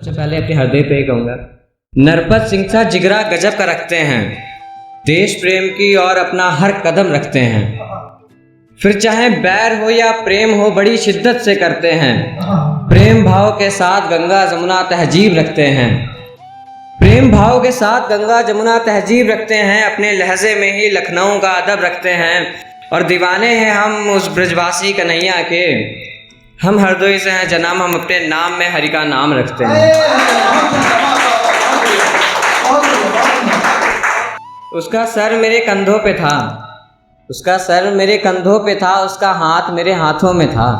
सबसे पहले अपने हृदय पे ही कहूँगा, नरपत सिंह सा जिगरा गजब का रखते हैं, देश प्रेम की और अपना हर कदम रखते हैं, फिर चाहे बैर हो या प्रेम हो बड़ी शिद्दत से करते हैं, प्रेम भाव के साथ गंगा जमुना तहजीब रखते हैं, प्रेम भाव के साथ गंगा जमुना तहजीब रखते हैं, अपने लहजे में ही लखनऊ का अदब रखते हैं, और दीवाने हैं हम उस ब्रजवासी कन्हैया के, हम हरदोई से हैं जनाब, हम अपने नाम में हरि का नाम रखते हैं। उसका सर मेरे कंधों पे था, उसका सर मेरे कंधों पे था, उसका हाथ मेरे हाथों में था,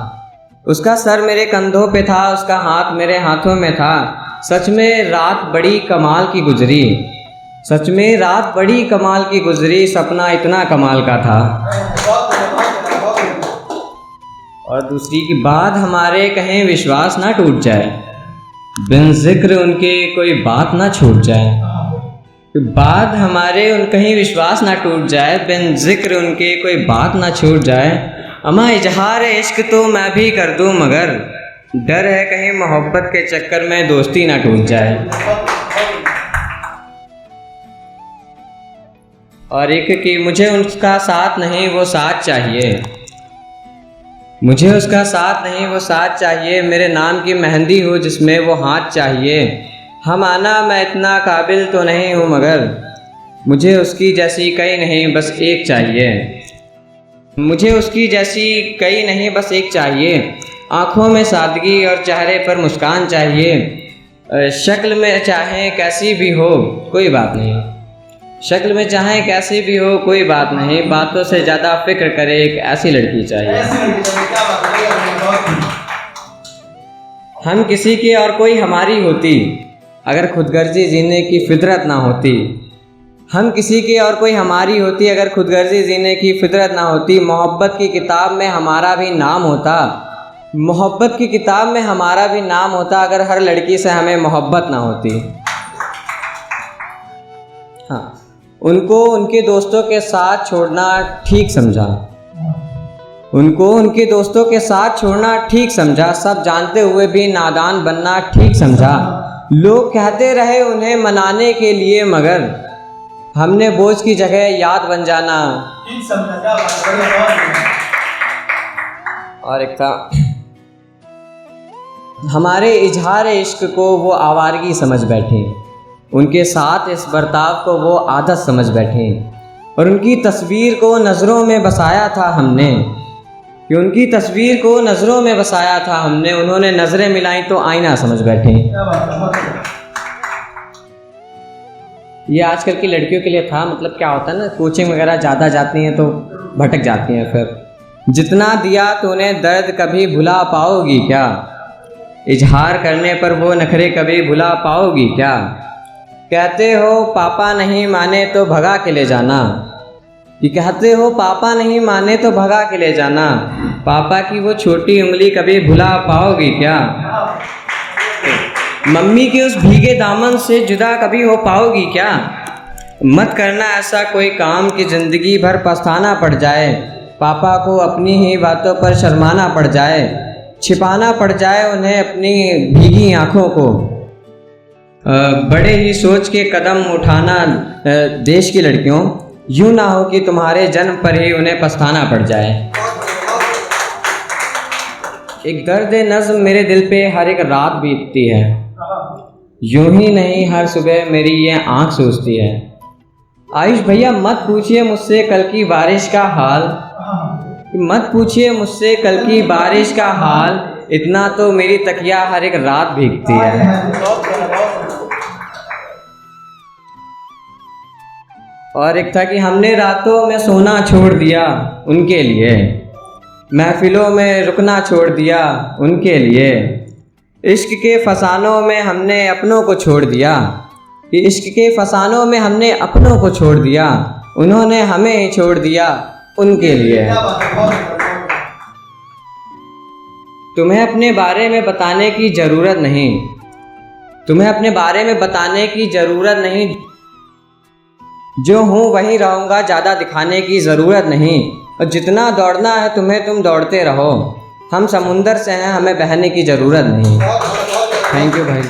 उसका सर मेरे कंधों पे था, उसका हाथ मेरे हाथों में था, सच में रात बड़ी कमाल की गुजरी, सच में रात बड़ी कमाल की गुजरी, सपना इतना कमाल का था। और दूसरी की बात हमारे कहीं विश्वास ना टूट जाए, बिन जिक्र उनके कोई बात ना छूट जाए, बात हमारे उन कहीं विश्वास ना टूट जाए, बिन जिक्र उनके कोई बात ना छूट जाए, अमा इजहार इश्क तो मैं भी कर दूं मगर डर है कहीं मोहब्बत के चक्कर में दोस्ती ना टूट जाए। और एक कि मुझे उसका साथ नहीं वो साथ चाहिए, मुझे उसका साथ नहीं वो साथ चाहिए, मेरे नाम की मेहंदी हो जिसमें वो हाथ चाहिए, हम आना मैं इतना काबिल तो नहीं हूँ मगर मुझे उसकी जैसी कई नहीं बस एक चाहिए, मुझे उसकी जैसी कई नहीं बस एक चाहिए, आँखों में सादगी और चेहरे पर मुस्कान चाहिए, शक्ल में चाहे कैसी भी हो कोई बात नहीं, शक्ल में चाहे कैसी भी हो कोई बात नहीं, बातों से ज़्यादा फिक्र करे एक ऐसी लड़की चाहिए। हम किसी की और कोई हमारी होती अगर खुदगर्जी जीने की फितरत ना होती, हम किसी की और कोई हमारी होती अगर खुदगर्जी जीने की फितरत ना होती, मोहब्बत की किताब में हमारा भी नाम होता, मोहब्बत की किताब में हमारा भी नाम होता अगर हर लड़की से हमें मोहब्बत ना होती। हाँ, उनको उनके दोस्तों के साथ छोड़ना ठीक समझा, उनको उनके दोस्तों के साथ छोड़ना ठीक समझा, सब जानते हुए भी नादान बनना ठीक समझा, लोग कहते रहे उन्हें मनाने के लिए मगर हमने बोझ की जगह याद बन जाना ठीक समझा। और एक था, हमारे इजहार इश्क को वो आवारगी समझ बैठे, उनके साथ इस बर्ताव को वो आदत समझ बैठे, और उनकी तस्वीर को नज़रों में बसाया था हमने, कि उनकी तस्वीर को नज़रों में बसाया था हमने, उन्होंने नज़रें मिलाई तो आईना समझ बैठे। ये आजकल की लड़कियों के लिए था, मतलब क्या होता है ना, कोचिंग वगैरह ज़्यादा जाती हैं तो भटक जाती हैं, फिर जितना दिया तूने दर्द कभी भुला पाओगी क्या, इजहार करने पर वो नखरे कभी भुला पाओगी क्या, कहते हो पापा नहीं माने तो भगा के ले जाना, कि कहते हो पापा नहीं माने तो भगा के ले जाना, पापा की वो छोटी उंगली कभी भुला पाओगी क्या, मम्मी के उस भीगे दामन से जुदा कभी हो पाओगी क्या, मत करना ऐसा कोई काम कि ज़िंदगी भर पछताना पड़ जाए, पापा को अपनी ही बातों पर शर्माना पड़ जाए, छिपाना पड़ जाए उन्हें अपनी भीगी आँखों को, बड़े ही सोच के कदम उठाना देश की लड़कियों, यूँ ना हो कि तुम्हारे जन्म पर ही उन्हें पछताना पड़ जाए। एक दर्द नज़्म मेरे दिल पे हर एक रात बीतती है, यूँ ही नहीं हर सुबह मेरी ये आँख सूझती है, आयुष भैया मत पूछिए मुझसे कल की बारिश का हाल, मत पूछिए मुझसे कल की बारिश का हाल, इतना तो मेरी तकिया हर एक रात भीगती है। और एक था कि हमने रातों में सोना छोड़ दिया उनके लिए, महफिलों में रुकना छोड़ दिया उनके लिए, इश्क के फसानों में हमने अपनों को छोड़ दिया, कि इश्क के फसानों में हमने अपनों को छोड़ दिया, उन्होंने हमें ही छोड़ दिया उनके लिए। तुम्हें अपने बारे में बताने की ज़रूरत नहीं, तुम्हें अपने बारे में बताने की ज़रूरत नहीं, जो हूँ वहीं रहूँगा, ज़्यादा दिखाने की ज़रूरत नहीं, और जितना दौड़ना है तुम्हें तुम दौड़ते रहो, हम समुंदर से हैं हमें बहने की ज़रूरत नहीं। थैंक यू भाई।